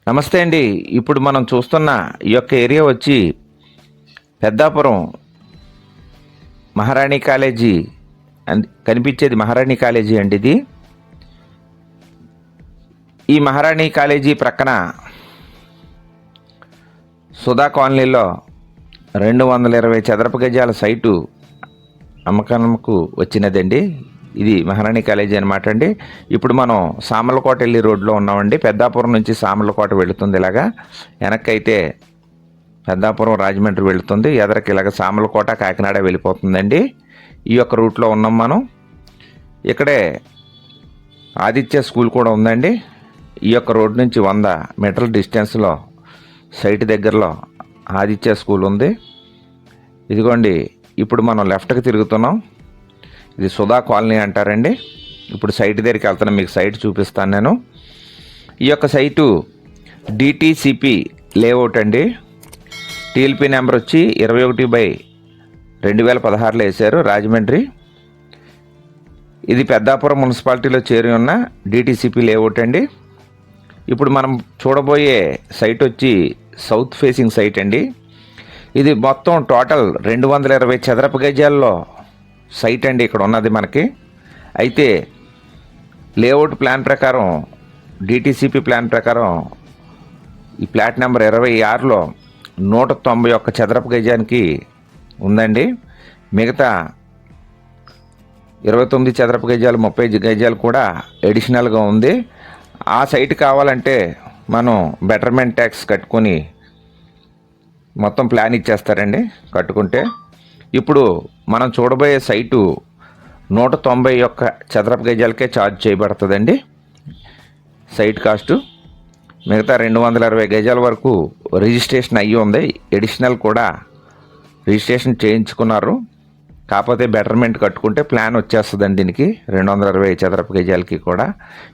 నమస్తే అండి. ఇప్పుడు మనం చూస్తున్న ఈ యొక్క ఏరియా వచ్చి పెద్దాపురం మహారాణి కాలేజీ కనిపించేది మహారాణి కాలేజీ అండి ఇది. ఈ మహారాణి కాలేజీ ప్రక్కన సుధా కాలనీలో 220 చదరపు గజాల సైటు అమ్మకానికి వచ్చినదండి. ఇది మహారాణి కాలేజీ అనమాట అండి. ఇప్పుడు మనం సామర్లకోట వెళ్ళి రోడ్లో ఉన్నామండి. పెద్దాపురం నుంచి సామర్లకోట వెళుతుంది. ఇలాగా వెనక్కైతే పెద్దాపురం రాజమండ్రి వెళుతుంది. ఎదరికి ఇలాగ సామర్లకోట కాకినాడ వెళ్ళిపోతుందండి. ఈ యొక్క రూట్లో ఉన్నాం మనం. ఇక్కడే ఆదిత్య స్కూల్ కూడా ఉందండి. ఈ యొక్క రోడ్ నుంచి 100 మీటర్ల డిస్టెన్స్లో సైట్ దగ్గరలో ఆదిత్య స్కూల్ ఉంది. ఇదిగోండి, ఇప్పుడు మనం లెఫ్ట్కి తిరుగుతున్నాం. ఇది సుధా కాలనీ అంటారండి. ఇప్పుడు సైట్ దగ్గరికి వెళ్తున్నాం, మీకు సైట్ చూపిస్తాను నేను. ఈ యొక్క సైటు డిటిసిపి లేఅవుట్ అండి. టీఎల్పీ నెంబర్ వచ్చి 21/2016లో వేశారు, రాజమండ్రి. ఇది పెద్దాపురం మున్సిపాలిటీలో చేరి ఉన్న డిటిసిపి లేఅవుట్ అండి. ఇప్పుడు మనం చూడబోయే సైట్ వచ్చి సౌత్ ఫేసింగ్ సైట్ అండి. ఇది మొత్తం టోటల్ 220 చదరపు గజాల్లో సైట్ అండి ఇక్కడ ఉన్నది మనకి. అయితే లేఅవుట్ ప్లాన్ ప్రకారం, డిటిసిపి ప్లాన్ ప్రకారం ఈ ప్లాట్ నెంబర్ 26లో 191 చదరపు గజానికి ఉందండి. మిగతా 29 చదరపు గజాలు, 30 గజాలు కూడా అడిషనల్గా ఉంది. ఆ సైట్ కావాలంటే మనం బెటర్మెంట్ ట్యాక్స్ కట్టుకొని మొత్తం ప్లాన్ ఇచ్చేస్తారండి కట్టుకుంటే. ఇప్పుడు మనం చూడబోయే సైటు 191 చదరపు గజాలకే ఛార్జ్ చేయబడుతుందండి సైట్ కాస్టు. మిగతా 220 గజాల వరకు రిజిస్ట్రేషన్ అయ్యి ఉంది. ఎడిషనల్ కూడా రిజిస్ట్రేషన్ చేయించుకున్నారు. కాకపోతే బెటర్మెంట్ కట్టుకుంటే ప్లాన్ వచ్చేస్తుందండి దీనికి 220 చదరపు గజాలకి కూడా.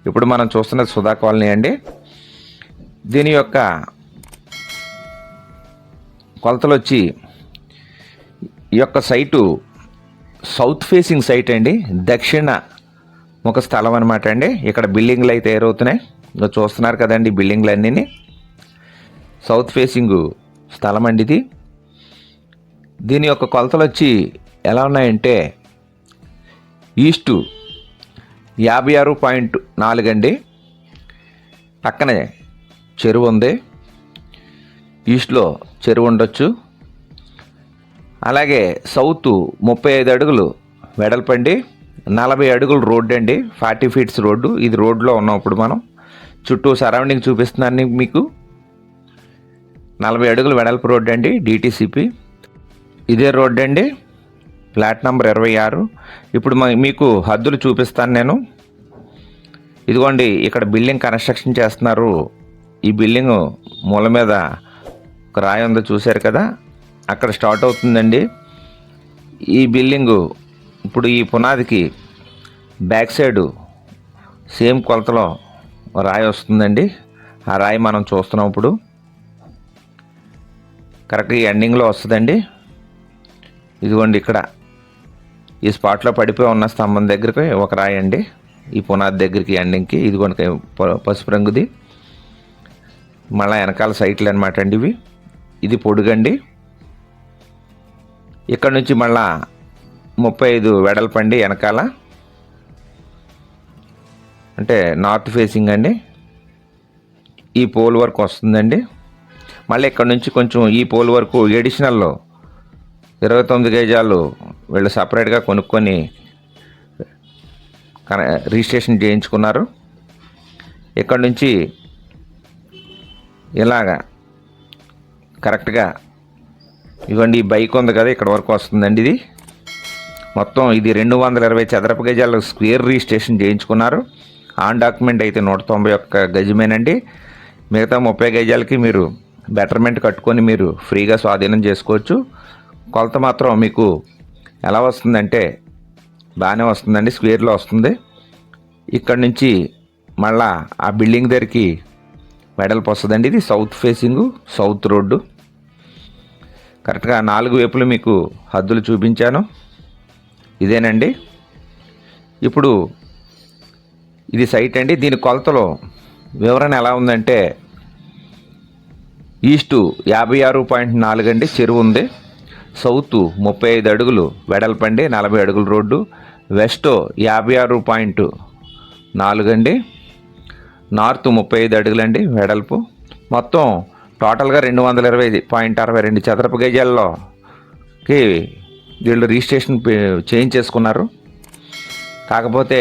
ఇప్పుడు మనం చూస్తున్నది సుధా కాలనీ అండి. దీని యొక్క కొలతలు వచ్చి, ఈ యొక్క సైటు సౌత్ ఫేసింగ్ సైట్ అండి, దక్షిణ ముఖ స్థలం అనమాట అండి. ఇక్కడ బిల్డింగ్లు అయితే ఏరవుతున్నాయి, ఇంకా చూస్తున్నారు కదండి బిల్డింగ్లు అన్నీ. సౌత్ ఫేసింగ్ స్థలం అండి ఇది. దీని యొక్క కొలతలు వచ్చి ఎలా ఉన్నాయంటే, ఈస్టు 56.4 అండి. పక్కనే చెరువు ఉంది, ఈస్ట్లో చెరువు ఉండొచ్చు. అలాగే సౌత్ 35 అడుగులు వెడల్పండి, 40 అడుగులు రోడ్డు అండి, 40 ఫీట్స్ రోడ్డు. ఇది రోడ్లో ఉన్నాం ఇప్పుడు మనం. చుట్టూ సరౌండింగ్ చూపిస్తున్నాను మీకు. 40 అడుగులు వెడల్పు రోడ్డు అండి, డిటిసిపి. ఇదే రోడ్డు అండి, ప్లాట్ నెంబర్ 26. ఇప్పుడు మీకు హద్దులు చూపిస్తాను నేను. ఇదిగోండి, ఇక్కడ బిల్డింగ్ కన్స్ట్రక్షన్ చేస్తున్నారు. ఈ బిల్డింగ్ మూల మీద ఒక రాయి ఉందో చూశారు కదా, అక్కడ స్టార్ట్ అవుతుందండి ఈ బిల్డింగు. ఇప్పుడు ఈ పునాదికి బ్యాక్ సైడు సేమ్ కొలతలో రాయి వస్తుందండి. ఆ రాయి మనం చూస్తున్నాం ఇప్పుడు. కరెక్ట్గా ఎండింగ్లో వస్తుందండి. ఇదిగోండి, ఇక్కడ ఈ స్పాట్లో పడిపోయి ఉన్న స్తంభం దగ్గరికి ఒక రాయి అండి, ఈ పునాది దగ్గరికి ఎండింగ్కి. ఇదిగోండి పసుపు రంగుది. మళ్ళీ వెనకాల సైట్లు అనమాట అండి ఇవి. ఇది పొడుగండి. ఇక్కడ నుంచి మళ్ళా 35 వెడల్పండి వెనకాల, అంటే నార్త్ ఫేసింగ్ అండి. ఈ పోల్ వరకు వస్తుందండి. మళ్ళీ ఇక్కడ నుంచి కొంచెం ఈ పోల్ వరకు ఎడిషనల్లో 29 గజాలు వీళ్ళు సపరేట్గా కొనుక్కొని రిజిస్ట్రేషన్ చేయించుకున్నారు. ఇక్కడ నుంచి ఇలాగా కరెక్ట్గా ఇవ్వండి, ఈ బైక్ ఉంది కదా ఇక్కడ వరకు వస్తుందండి. ఇది మొత్తం ఇది 220 చదరపు గజాలు స్క్వేర్ రిజిస్ట్రేషన్ చేయించుకున్నారు. ఆన్ డాక్యుమెంట్ అయితే 191 గజమేనండి. మిగతా 30 గజాలకి మీరు బెటర్మెంట్ కట్టుకొని మీరు ఫ్రీగా స్వాధీనం చేసుకోవచ్చు. కొలత మాత్రం మీకు ఎలా వస్తుందంటే బాగానే వస్తుందండి, స్క్వేర్లో వస్తుంది. ఇక్కడ నుంచి మళ్ళా ఆ బిల్డింగ్ దగ్గరికి వెడల్పు వస్తుందండి. ఇది సౌత్ ఫేసింగు, సౌత్ రోడ్డు. కరెక్ట్గా 4 వైపులు మీకు హద్దులు చూపించాను. ఇదేనండి. ఇప్పుడు ఇది సైట్ అండి. దీని కొలతలో వివరణ ఎలా ఉందంటే, ఈస్టు 56.4 అండి, చెరువు ఉంది. సౌత్ 35 అడుగులు వెడల్పండి, 40 అడుగుల రోడ్డు. వెస్ట్ 56.4 అండి, నార్త్ 35 అడుగులండి వెడల్పు. మొత్తం టోటల్గా 220.62 చదరపు గజాల్లోకి వీళ్ళు రిజిస్ట్రేషన్ చేయించేసుకున్నారు. కాకపోతే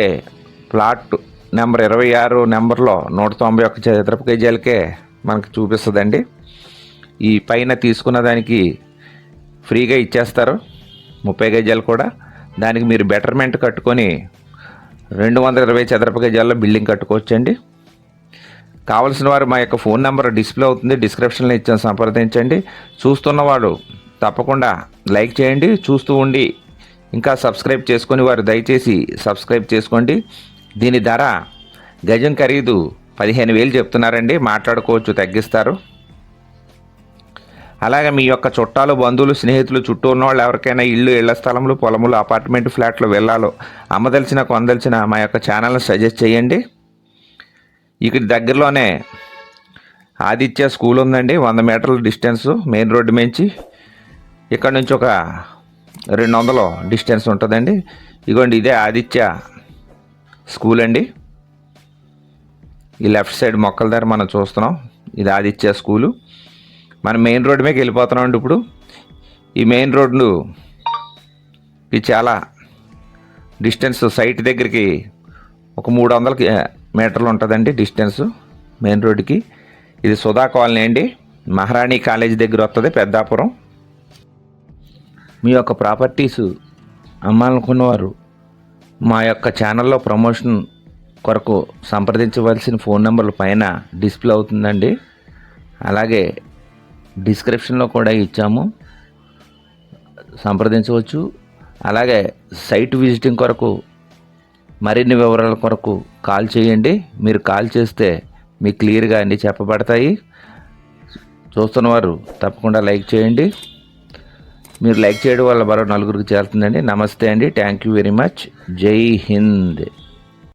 ప్లాట్ నెంబర్ 26 నెంబర్లో 191 చదరపు గజాలకే మనకు చూపిస్తుందండి. ఈ పైన తీసుకున్న దానికి ఫ్రీగా ఇచ్చేస్తారు 30 గజాలు కూడా. దానికి మీరు బెటర్మెంట్ కట్టుకొని 220 చదరపు గజాల్లో బిల్డింగ్ కట్టుకోవచ్చండి. కావలసిన వారు మా యొక్క ఫోన్ నెంబర్ డిస్ప్లే అవుతుంది, డిస్క్రిప్షన్లో ఇచ్చాను, సంప్రదించండి. చూస్తున్నవాడు తప్పకుండా లైక్ చేయండి. చూస్తూ ఉండి ఇంకా సబ్స్క్రైబ్ చేసుకొని వారు దయచేసి సబ్స్క్రైబ్ చేసుకోండి. దీని ధర గజం ఖరీదు 15,000 చెప్తున్నారండి, మాట్లాడుకోవచ్చు, తగ్గిస్తారు. అలాగే మీ యొక్క చుట్టాలు, బంధువులు, స్నేహితులు, చుట్టూ ఉన్న వాళ్ళు ఎవరికైనా ఇళ్ళు, ఇళ్ల స్థలములు, పొలములు, అపార్ట్మెంట్ ఫ్లాట్లు, విల్లాలు అమ్మదలిచిన, కొనదలిచిన మా యొక్క ఛానల్ని సజెస్ట్ చేయండి. ఇక్కడ దగ్గరలోనే ఆదిత్య స్కూల్ ఉందండి, 100 మీటర్ల డిస్టెన్స్ మెయిన్ రోడ్డు నుంచి. ఇక్కడ నుంచి ఒక 200 డిస్టెన్స్ ఉంటుందండి. ఇదిగోండి, ఇదే ఆదిత్య స్కూల్ అండి. ఈ లెఫ్ట్ సైడ్ మొక్కల దగ్గర మనం చూస్తున్నాం, ఇది ఆదిత్య స్కూలు. మనం మెయిన్ రోడ్డు మీదకి వెళ్ళిపోతున్నాం అండి. ఇప్పుడు ఈ మెయిన్ రోడ్డుకి చాలా డిస్టెన్స్, సైట్ దగ్గరికి ఒక 300 మీటర్లు ఉంటుందండి డిస్టెన్స్ మెయిన్ రోడ్డుకి. ఇది సుధా కాలనీ అండి, మహారాణి కాలేజీ దగ్గర వస్తుంది, పెద్దాపురం. మీ యొక్క ప్రాపర్టీస్ అమ్మాలనుకున్నవారు మా యొక్క ఛానల్లో ప్రమోషన్ కొరకు సంప్రదించవలసిన ఫోన్ నెంబర్ల పైన డిస్ప్లే అవుతుందండి. అలాగే డిస్క్రిప్షన్లో కూడా ఇచ్చాము, సంప్రదించవచ్చు. అలాగే సైట్ విజిటింగ్ కొరకు మరిన్ని వివరాల కొరకు కాల్ చేయండి. మీరు కాల్ చేస్తే మీకు క్లియర్గా అన్నీ చెప్పబడతాయి. చూస్తున్నవారు తప్పకుండా లైక్ చేయండి. మీరు లైక్ చేయడం వల్ల మరో నలుగురికి చేరుతుందండి. నమస్తే అండి, థ్యాంక్ యూ వెరీ మచ్. జై హింద్.